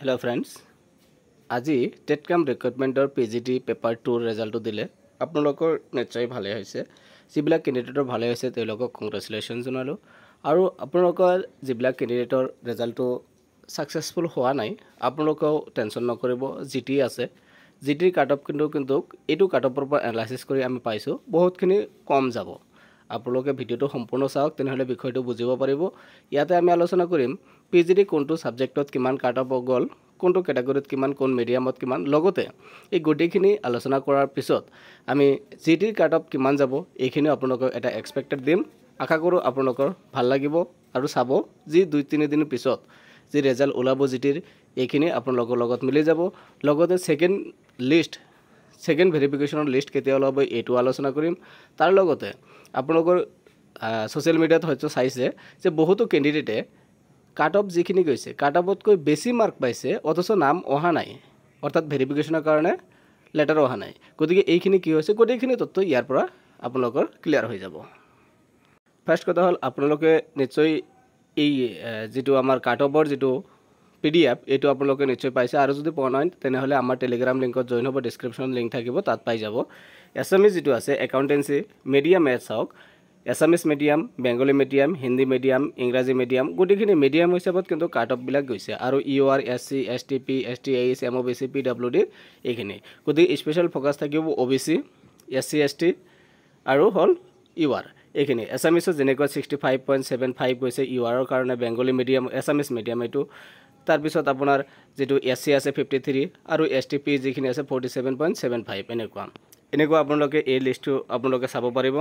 Hello friends, আজি টেটকাম ৰিক্ৰুটমেণ্টৰ PGT paper 2 ৰিজাল্টটো দিলে আপোনালোকৰ নিশ্চয় ভালে হৈছে যিবিলাক কেণ্ডিডেটৰ ভালে হৈছে তেওঁলোকক কংগ্ৰেচুলেশ্যন জনালো আৰু আপোনালোকৰ যিবিলাক কেণ্ডিডেটৰ ৰিজাল্টটো সাকসেসফুল হোৱা নাই আপোনালোকেও টেনচন নকৰিব জিটি আছে জিটিৰ কাট অফ কিন্তু এইটো কাট অফৰ পৰা এনালাইসিস কৰি আমি পাইছো বহুতখিনি কম যাব আপোনালোকে ভিডিওটো সম্পূৰ্ণ চাওক তেনেহলে বিষয়টো বুজিব পাৰিব ইয়াতে আমি আলোচনা কৰিম PGT কোনটো সাবজেক্টত কিমান কাট অফ গল কোনটো ক্যাটাগৰীত কিমান কোন মিডিয়ামত কিমান লগতে এই গোটেইখিনি আলোচনা কৰাৰ পিছত আমি জিটিৰ কাট অফ কিমান যাব এইখিনি আপোনালোকক এটা এক্সপেক্টেড দিম আশা কৰো আপোনালোকৰ ভাল লাগিব আৰু চাব যি 2-3 দিনৰ পিছত যি ৰিজাল্ট ওলাব জিটিৰ এইখিনি আপোনালোকৰ লগত মিলি যাব লগতে সেকেন্ড ভেৰিফিকেশনৰ লিষ্ট কেতিয়া ওলাব এইটো আলোচনা কৰিম তাৰ লগতে আপোনালোকৰ সোশ্যাল মিডিয়াত হয়তো চাইছে যে বহুতো ক্যান্ডিডেটে কাট অফ যিখিনি গৈছে কাট অফতকৈ বেছি মাৰ্ক পাইছে অথচ নাম অহা নাই অৰ্থাৎ ভেৰিফিকেশনৰ কাৰণে লেটাৰ অহা নাই গতিকে এইখিনি কি হৈছে গোটেইখিনি তথ্য ইয়াৰ পৰা আপোনালোকৰ ক্লিয়াৰ হৈ যাব ফাৰ্স্ট কথা হল আপোনালোকে নিশ্চয় এই যেটো আমাৰ কাট অফৰ যেটো PDF এইটো আপোনালোকে নিশ্চয় পাইছে আৰু যদি পোৱা নাই তেনেহলে আমাৰ টেলিগ্ৰাম লিংকত জয়েন হ'ব ডেসক্ৰিপশন লিংক থাকিব তাত পাই যাব এছএমএছ যেটো আছে একাউন্টেন্সি মিডিয়াম মেথছ হওক SMS medium Bengali medium Hindi medium ইংৰাজী মিডিয়াম গোটেইখিনি মিডিয়াম হিচাপত কিন্তু কাট অফ বিলাক গৈছে আৰু UR SC STP STH MOBC PWD এইখিনি গতিকে স্পেশাল ফোকাস থাকিব ওবিসি এসসি এসটি আৰু হল ইউআৰ এইখিনি এছএমএছৰ যেনেকৈ 65.75 গৈছে ইউআৰৰ কাৰণে বেঙ্গলী মিডিয়াম এছএমএছ মিডিয়াম এটো তাৰ পিছত আপোনাৰ যেটো এসসি আছে 53 আৰু এসটিপি যিখিনি আছে 47.75 এনেকুৱা আপোনালোকে এই লিষ্টটো আপোনালোকে চাব পাৰিব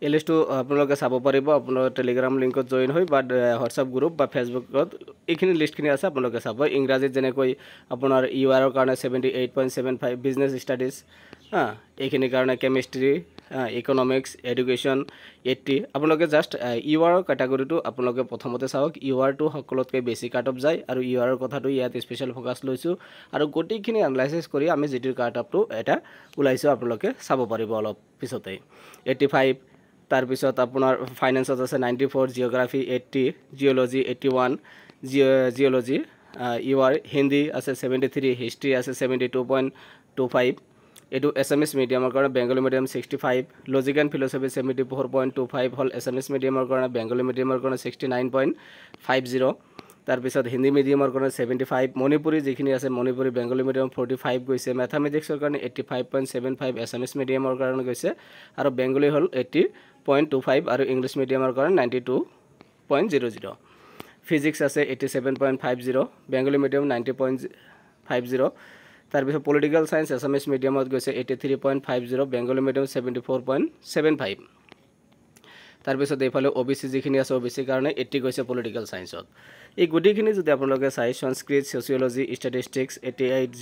এই লিষ্টটো আপোনালোকে চাব পাৰিব আপোনাৰ টেলিগ্ৰাম লিংকত জয়েন হৈ বা হোৱাটসএপ গ্ৰুপ বা ফেসবুকত এইখিনি লিষ্টখিনি আছে আপোনালোকে চাব ইংৰাজীত যেনেকৈ আপোনাৰ ইউআৰৰ কাৰণে 78.75 বিজনেস ষ্টাডিজ এইখিনি কাৰণে কেমিষ্ট্ৰি ইকোনমিক্স এডুকেশন 80 আপোনালোকে জাস্ট ইউআৰৰ ক্যাটাগৰীটো আপোনালোকে প্ৰথমতে চাওক ইউআৰটো সকলোতকৈ বেছি কাট অফ যায় আৰু ইউআৰৰ কথাটো ইয়াত স্পেশাল ফোকাস লৈছো আৰু গোটেইখিনি এনালাইসিস কৰি আমি জিটিৰ কাট অফটো এটা উলাইছো আপোনালোকে চাব পাৰিব অলপ পিছতে 85 তাৰ পিছত আপোনাৰ ফাইনান্সত আছে 94 geography 80 geology 81 geology UR Hindi আছে 73 হিষ্ট্ৰি আছে 72.25 এটো এছএমএছ মিডিয়ামৰ কাৰণে Bengali medium 65 logic and philosophy 74.25 হল এছএমএছ মিডিয়ামৰ কাৰণে বেঙ্গলী মিডিয়ামৰ কাৰণে 69.50 তাৰ পিছত হিন্দী মিডিয়ামৰ কাৰণে 75 মণিপুৰী যিখিনি আছে মণিপুৰী বেঙ্গলী মিডিয়াম 45 গৈছে ম্যাথমেটিক্সৰ কাৰণে 85.75 এছএমএছ মিডিয়ামৰ কাৰণে গৈছে আৰু বেঙ্গলী হল 80.25 আৰু ইংলিশ মিডিয়ামৰ কাৰণে 92.00 ফিজিক্স আছে 87.50 বেঙ্গলী মিডিয়াম 90.50 তাৰ পিছত পলিটিক্যাল সায়েন্স এছএমএছ মিডিয়ামত গৈছে 83.50 বেঙ্গলী মিডিয়াম 74.75 তাৰ পিছত এইফালে ওবিসি যিখিনি আছে ওবিসি কাৰণে 80 গৈছে পলিটিক্যাল সায়েন্সত এই গুটিখিনি যদি আপোনালোকে চাই সংস্কৃত সোশিয়োলজি স্ট্যাটিস্টিক্স 88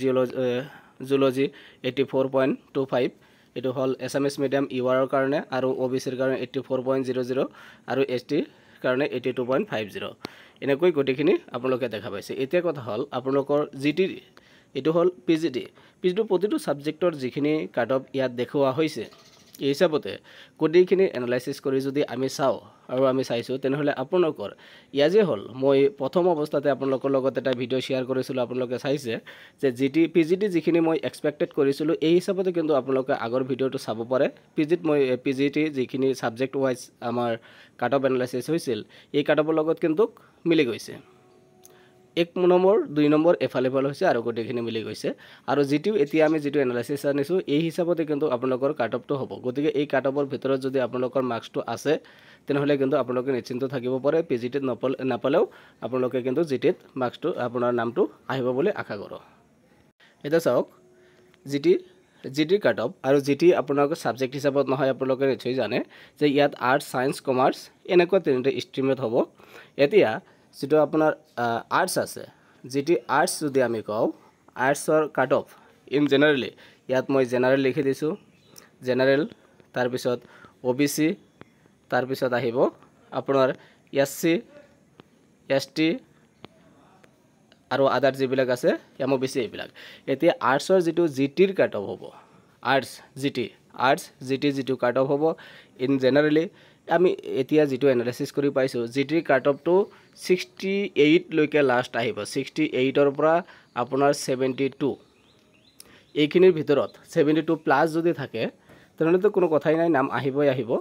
জুলজি 84.25 এটো হল এছএমএছ মিডিয়াম ইউআৰৰ কাৰণে আৰু ওবিসিৰ কাৰণে 84.00 আৰু এসটি কাৰণে 82.50 এনেকৈ গুটিখিনি আপোনালোকে দেখা পাইছে এতিয়া কথা হল আপোনালোকৰ জিটি এটো হল পিজিটি প্ৰতিটো সাবজেক্টৰ যিখিনি কাট অফ ইয়াত দেখুৱা হৈছে এই হিচাপতে কোডিখিনি এনালাইসিস কৰি যদি আমি চাও আৰু আমি চাইছো তেনেহলে আপোনালোকৰ ইয়াজে হল মই প্ৰথম অৱস্থাতে আপোনালোকৰ লগত এটা ভিডিও শেয়াৰ কৰিছিলো আপোনালোকে চাইছে যে জিটি পিজিটি যিখিনি মই এক্সপেক্টেড কৰিছিলো এই হিচাপতে কিন্তু আপোনালোকে আগৰ ভিডিওটো চাব পাৰে পিজিটি যিখিনি সাবজেক্ট ওয়াইজ আমাৰ কাট অফ এনালাইসিস হৈছিল এই কাট অফৰ লগত কিন্তু মিলি গৈছে 1 নম্বৰ 2 নম্বৰ এফালেফাল হৈছে আৰু গোটেইখিনি মিলি গৈছে আৰু জিটিও এতিয়া আমি যেটো এনালাইসিস আনিছো এই হিচাপতে কিন্তু আপোনালোকৰ কাট অফটো হ'ব গতিকে এই কাট অফৰ ভিতৰত যদি আপোনালোকৰ মাৰ্কসটো আছে তেনেহলে কিন্তু আপোনালোকে নিশ্চিন্ত থাকিব পাৰে পিজিটিত নাপালেও আপোনালোকে কিন্তু জিটিত মাৰ্কসটো আপোনাৰ নামটো আহিব বুলি আশা কৰো এটা চাওক জিটি কাট অফ আৰু জিটি আপোনালোকৰ সাবজেক্ট হিচাপত নহয় আপোনালোকে নিশ্চয় জানে যে ইয়াত আৰ্টস সায়েন্স কমাৰ্স এনেকুৱা তিনিটা ষ্ট্ৰীমত হ'ব এতিয়া যেটো আপোনাৰ আৰ্টস আছে জিটি আৰ্টস যদি আমি কও আৰ্টসৰ কাট অফ ইন জেনাৰেলি ইয়াত মই জেনাৰেল লিখি দিছো জেনাৰেল তাৰ পিছত ওবিসি তাৰ পিছত আহিব আপোনাৰ এসসি এসটি আৰু আদাৰ যিবিলাক আছে এমওবিসি এইবিলাক এতিয়া আৰ্টসৰ যেটো জিটিৰ কাট অফ হ'ব আৰ্টস জিটি যেটো কাট অফ হ'ব ইন জেনাৰেলি আমি এতিয়া যেটো এনালাইসিস কৰি পাইছো জিটিৰ কাট অফটো 68 লৈকে লাষ্ট আহিব 68 ৰ পৰা আপোনাৰ 72 এইখিনিৰ ভিতৰত 72 প্লাস যদি থাকে তেনেহলে তো কোনো কথাই নাই নাম আহিবই আহিব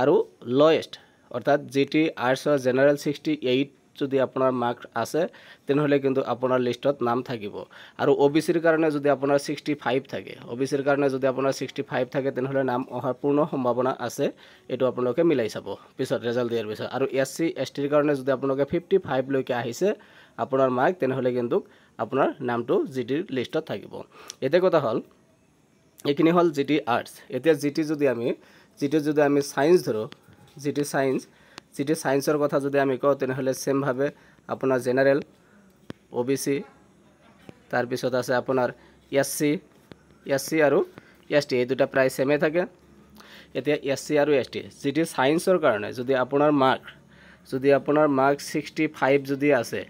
আৰু লোয়েষ্ট অৰ্থাৎ জিটি আৰ্টছৰ জেনাৰেল 68 যদি আপোনাৰ মাৰ্ক আছে তেনেহলে কিন্তু আপোনাৰ লিষ্টত নাম থাকিব আৰু ওবিসিৰ কাৰণে যদি আপোনাৰ 65 থাকে ওবিসিৰ কাৰণে যদি আপোনাৰ 65 থাকে তেনেহলে নাম অহাৰ পূৰ্ণ সম্ভাৱনা আছে এটো আপোনালোকে মিলাই চাব পিছত ৰিজাল্ট দিয়াৰ পিছত আৰু এসসি এসটিৰ কাৰণে যদি আপোনালোকে 55 লৈকে আহিছে আপোনাৰ মাৰ্ক তেনেহলে কিন্তু আপোনাৰ নামটো জিটিৰ লিষ্টত থাকিব এতে কথা হল এখিনি হল জিটি আৰ্টছ এতিয়া জিটি যদি আমি সায়েন্স ধৰো জিটি সায়েন্সৰ কথা যদি আমি কওঁ তেনেহলে সেম ভাবে আপোনাৰ জেনাৰেল ওবিসি তাৰ পিছত আছে আপোনাৰ এসসি আৰু এসটি এই দুটা প্ৰায় সেমে থাকে এতিয়া এসসি আৰু এসটি জিটি সায়েন্সৰ কাৰণে যদি আপোনাৰ মাৰ্ক 65 যদি আছে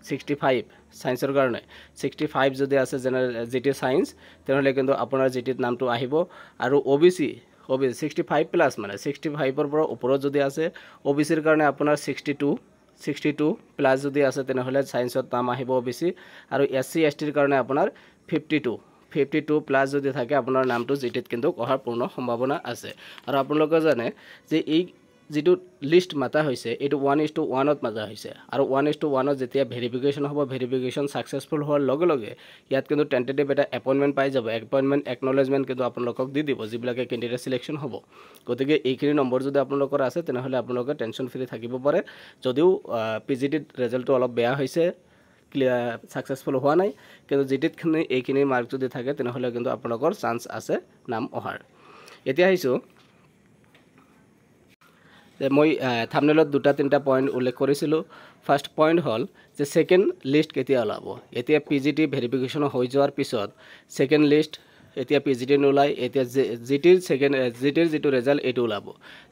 65 সায়েন্সৰ কাৰণে 65 যদি আছে জেনাৰেল জিটি সায়েন্স তেনেহলে কিন্তু আপোনাৰ জিটিত নামটো আহিব আৰু ওবিসি 65 প্লাস মানে 65 ৰ পৰা ওপৰত যদি আছে ওবিসিৰ কাৰণে আপোনাৰ 62 প্লাস যদি আছে তেনেহলে সায়েন্সত নাম আহিব ওবিসি আৰু এসসি এসটিৰ কাৰণে আপোনাৰ 52 প্লাস যদি থাকে আপোনাৰ নামটো জিটিত কিন্তু অহাৰ পূৰ্ণ সম্ভাৱনা আছে আৰু আপোনালোকে জানে যে এই যেটো লিষ্ট মাতা হৈছে এটো 1:1 ত মাতা হৈছে আৰু 1:1 ত যেতিয়া ভেৰিফিকেশন হ'ব ভেৰিফিকেশন সাকসেসফুল হোৱাৰ লগে লগে ইয়াত কিন্তু টেন্টেটিভ এটা এপইন্টমেন্ট পাই যাব এপইন্টমেন্ট একনলেজমেন্ট কিন্তু আপোনালোকক দি দিব যিবিলাকে ক্যান্ডিডেট সিলেকশন হ'ব গতিকে এইখিনি নম্বৰ যদি আপোনালোকৰ আছে তেনেহলে আপোনালোকে টেনশন ফ্ৰী থাকিব পাৰে যদিও পিজিটি ৰিজাল্টটো অলপ বেয়া হৈছে সাকসেসফুল হোৱা নাই কিন্তু জিটিত এইখিনি মাৰ্ক যদি থাকে তেনেহলে কিন্তু আপোনালোকৰ চান্স আছে নাম অহাৰ এতিয়া আহিছো মই থাম্বনেলত দুটা তিনটা পয়েন্ট উল্লেখ কৰিছিলো ফাৰ্স্ট পয়েন্ট হল যে সেকেন্ড লিষ্ট কেতিয়া ওলাব এতিয়া পিজিটি ভেৰিফিকেশন হৈ যোৱাৰ পিছত সেকেন্ড লিষ্ট এতিয়া পিজিটি নোলাই এতিয়া জিটিৰ যেটো ৰিজাল্ট এটো ওলাব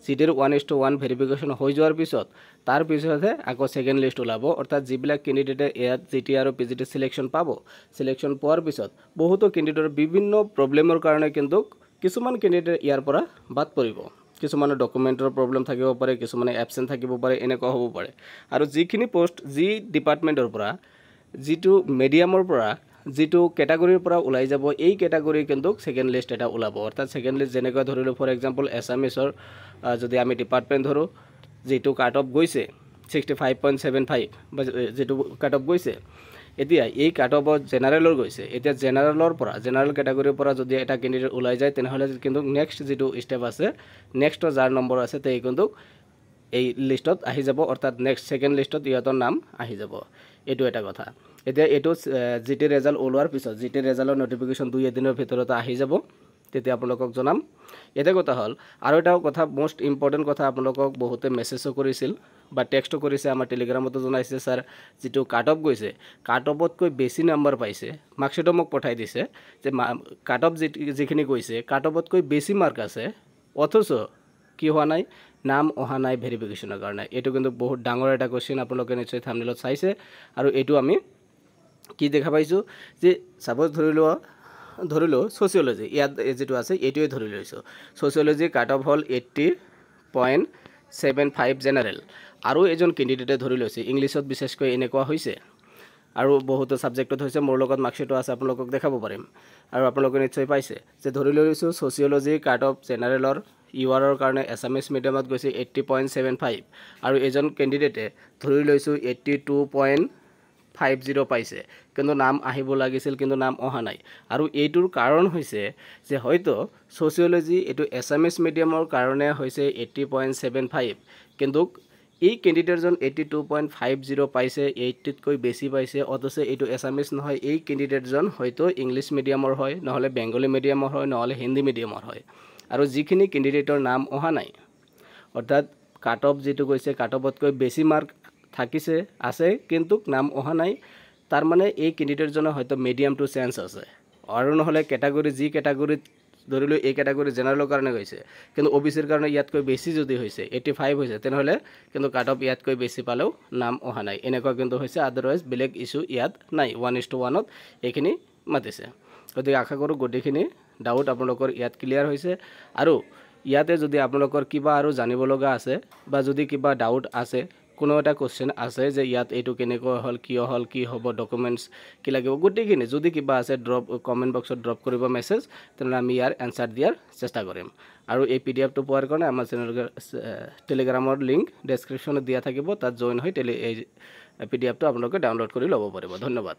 জিটিৰ 1:1 ভেৰিফিকেশন হৈ যোৱাৰ পিছত তাৰ পিছতহে আকৌ সেকেন্ড লিষ্ট ওলাব অৰ্থাৎ যিবিলাক ক্যান্ডিডেটে ইয়াত জিটি আৰু পিজিটি সিলেকশন পাব সিলেকশন পোৱাৰ পিছত বহুতো ক্যান্ডিডেটৰ বিভিন্ন প্ৰবলেমৰ কাৰণে কিন্তু কিছুমান ক্যান্ডিডেট ইয়াৰ পৰা বাদ পৰিব কিছুমান ডকুমেন্টৰ প্ৰবলেম থাকিব পাৰে কিছুমান এবসেন্ট থাকিব পাৰে এনেকুৱা হ'ব পাৰে আৰু যিখিনি পোষ্ট যি ডিপাৰ্টমেন্টৰ পৰা যিটো মিডিয়ামৰ পৰা যিটো ক্যাটাগৰীৰ পৰা ওলাই যাব এই ক্যাটাগৰী কিন্তু সেকেন্ড লিষ্ট এটা ওলাব অৰ্থাৎ সেকেন্ড লিষ্ট যেনেকৈ ধৰিলো ফৰ এক্সাম্পল এছামিছৰ যদি আমি ডিপাৰ্টমেন্ট ধৰো যেটো কাট অফ গৈছে 65.75 যেটো কাট অফ গৈছে এতিয়া এই কাট অফত জেনাৰেলৰ গৈছে এতিয়া জেনাৰেলৰ পৰা জেনাৰেল ক্যাটাগৰীৰ পৰা যদি এটা ক্যান্ডিডেট ওলাই যায় তেনেহলে কিন্তু নেক্সট যেটো স্টেপ আছে নেক্সট যাৰ নম্বৰ আছে তেই কিন্তু এই লিষ্টত আহি যাব অৰ্থাৎ নেক্সট সেকেন্ড লিষ্টত ইয়াতৰ নাম আহি যাব এটো এটা কথা এতিয়া এটো জিটি ৰিজাল্ট ওলোৱাৰ পিছত জিটি ৰিজাল্টৰ নটিফিকেশন 2 দিনৰ ভিতৰত আহি যাব তেতিয়া আপোনালোকক জনাম এটা কথা হল আৰু এটা কথা মোস্ট ইম্পৰ্টেন্ট কথা আপোনালোকক বহুতে মেছেজও কৰিছিল বা টেক্সটো কৰিছে আমাৰ টেলিগ্ৰামতো জনাইছে স্যাৰ যেটো কাট অফ গৈছে কাট অফতকৈ বেছি নম্বৰ পাইছে মাৰ্কশিটও মোক পঠাই দিছে যে কাট অফ যিখিনি গৈছে কাট অফতকৈ বেছি মাৰ্ক আছে অথচ কি হোৱা নাই নাম অহা নাই ভেৰিফিকেশনৰ কাৰণে এটো কিন্তু বহুত ডাঙৰ এটা কোশ্চেন আপোনালোকে নিশ্চয় থাম্বনেলত চাইছে আৰু এটো আমি কি দেখা পাইছো যে সাপোজ ধৰিলো সোশিয়োলজি ইয়াত যেটো আছে এটোই ধৰি লৈছো সোশিয়োলজি কাট অফ হল 80.75 জেনাৰেল আৰু এজন ক্যান্ডিডেটে ধৰি লৈছে ইংলিশত বিশেষকৈ এনেকুৱা হৈছে আৰু বহুত সাবজেক্টত হৈছে মোৰ লগত মাৰ্কশিটও আছে আপোনালোকক দেখাব পাৰিম আৰু আপোনালোকে নিশ্চয় পাইছে যে ধৰি লৈছো সোশিয়োলজি কাট অফ জেনাৰেলৰ ইউআৰৰ কাৰণে এছামিছ মিডিয়ামত গৈছে 80.75 আৰু এজন ক্যান্ডিডেটে ধৰি লৈছো 82.50 পাইছে কিন্তু নাম আহিব লাগিছিল কিন্তু নাম অহা নাই আৰু এইটোৰ কাৰণ হৈছে যে হয়তো সোশিয়োলজি এটো এছামিছ মিডিয়ামৰ কাৰণে হৈছে 80.75 কিন্তু এই ক্যান্ডিডেটজন 82.50 পাইছে 80 তকৈ বেছি পাইছে অথচ এটো এছামিছ নহয় এই ক্যান্ডিডেটজন হয়তো ইংলিশ মিডিয়ামৰ হয় নহলে বেঙ্গলী মিডিয়ামৰ হয় নহলে হিন্দী মিডিয়ামৰ হয় আৰু যিখিনি ক্যান্ডিডেটৰ নাম অহা নাই অৰ্থাৎ কাট অফ যেটো গৈছে কাট অফতকৈ বেছি মাৰ্ক থাকিছে আছে কিন্তু নাম অহা নাই তাৰ মানে এই ক্যান্ডিডেটজনৰ হয়তো মিডিয়াম টু চেঞ্জ আছে আৰু নহলে ক্যাটাগৰী যি ক্যাটাগৰীত ধৰিলো এই ক্যাটাগৰী জেনাৰেলৰ কাৰণে গৈছে কিন্তু ওবিসিৰ কাৰণে ইয়াতকৈ বেছি যদি হৈছে 85 হৈছে তেনেহলে কিন্তু কাট অফ ইয়াতকৈ বেছি পালেও নাম অহা নাই এনেকুৱা কিন্তু হৈছে আদাৰৱাইজ বেলেগ ইস্যু ইয়াত নাই 1:1 ত এইখিনি মাতিছে গতিকে আশা কৰো গটিখিনি ডাউট আপোনালোকৰ ইয়াত ক্লিয়াৰ হৈছে আৰু ইয়াতে যদি আপোনালোকৰ কিবা আৰু জানিব লগা আছে বা যদি কিবা ডাউট আছে কোনো এটা কোশ্চেন আছে যে ইয়াত এইটো কেনেকৈ হ'ল কি হ'ব ডকুমেণ্টছ কি লাগিব গোটেইখিনি যদি কিবা আছে ড্ৰপ কমেণ্ট বক্সত ড্ৰপ কৰিব মেছেজ তেনেহ'লে আমি ইয়াৰ এনচাৰ দিয়াৰ চেষ্টা কৰিম আৰু এই পিডিএফটো পোৱাৰ কাৰণে আমাৰ চেনেলৰ টেলিগ্ৰামৰ লিংক ডেছক্ৰিপশ্যনত দিয়া থাকিব তাত জইন হৈ এই পিডিএফটো আপোনালোকে ডাউনলোড কৰি ল'ব পাৰিব ধন্যবাদ